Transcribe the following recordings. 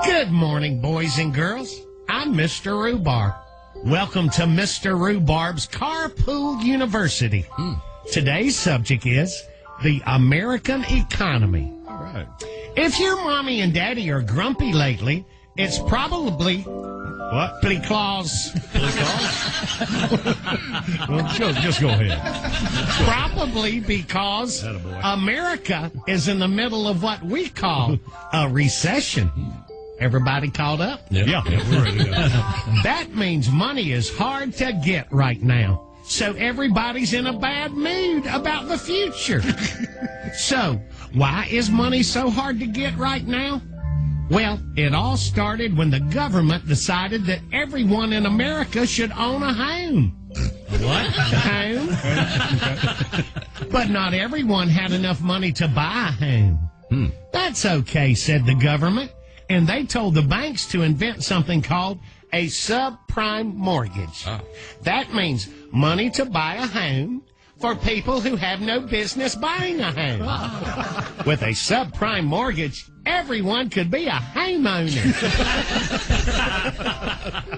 Good morning, boys and girls. I'm Mr. Ruhbarb. Welcome to Mr. Ruhbarb's Carpool University. Today's subject is the American economy. All right. If your mommy and daddy are grumpy lately, it's probably What? because Well, just go ahead. probably because Attaboy. America is in the middle of what we call a recession. Everybody caught up? Yeah, we're ready to go. That means money is hard to get right now. So everybody's in a bad mood about the future. So, why is money so hard to get right now? Well, it all started when the government decided that everyone in America should own a home. What? Home? But not everyone had enough money to buy a home. That's okay, said the government. And they told the banks to invent something called a subprime mortgage. That means money to buy a home for people who have no business buying a home. With a subprime mortgage, everyone could be a homeowner.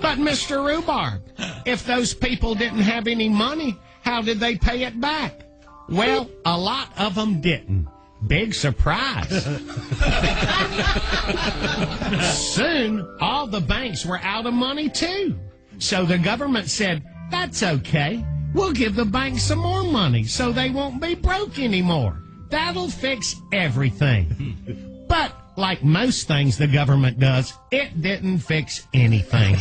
But Mr. Ruhbarb, if those people didn't have any money, how did they pay it back? Well, a lot of them didn't. Big surprise. Soon, all the banks were out of money, too. So the government said, that's okay. We'll give the banks some more money so they won't be broke anymore. That'll fix everything. But like most things the government does, it didn't fix anything.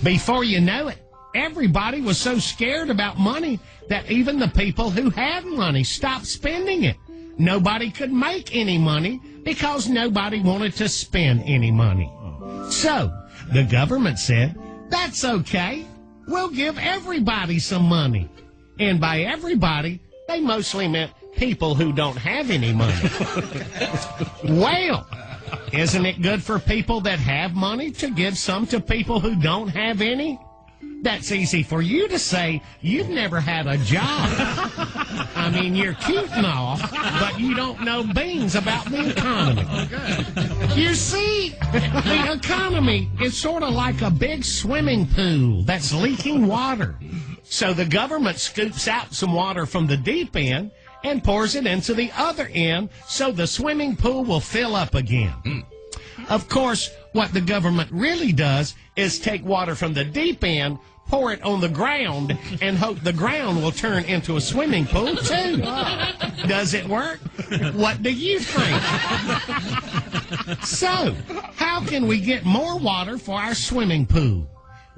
Before you know it, everybody was so scared about money that even the people who had money stopped spending it. Nobody could make any money because nobody wanted to spend any money. So the government said, that's okay. We'll give everybody some money. And by everybody, they mostly meant people who don't have any money. Well, isn't it good for people that have money to give some to people who don't have any? That's easy for you to say. You've never had a job. I mean, you're cute and all, but you don't know beans about the economy. You see, the economy is sort of like a big swimming pool that's leaking water. So the government scoops out some water from the deep end and pours it into the other end so the swimming pool will fill up again. Of course, what the government really does is take water from the deep end, pour it on the ground, and hope the ground will turn into a swimming pool, too. Does it work? What do you think? So, how can we get more water for our swimming pool?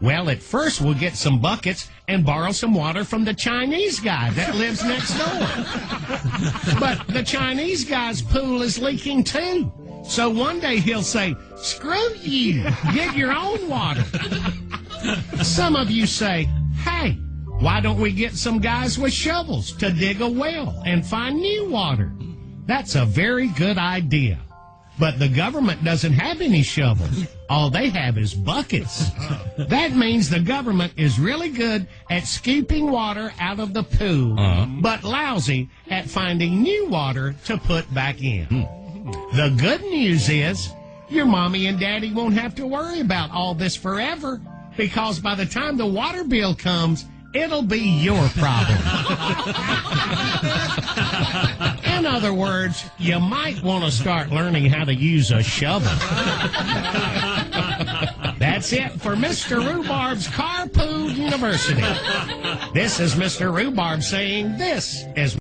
Well, at first we'll get some buckets and borrow some water from the Chinese guy that lives next door. But the Chinese guy's pool is leaking, too. So one day he'll say, screw you, get your own water. Some of you say, hey, why don't we get some guys with shovels to dig a well and find new water? That's a very good idea. But the government doesn't have any shovels. All they have is buckets. That means the government is really good at scooping water out of the pool, but lousy at finding new water to put back in. The good news is your mommy and daddy won't have to worry about all this forever, because by the time the water bill comes, it'll be your problem. In other words, you might want to start learning how to use a shovel. That's it for Mr. Ruhbarb's Carpool University. This is Mr. Ruhbarb saying this is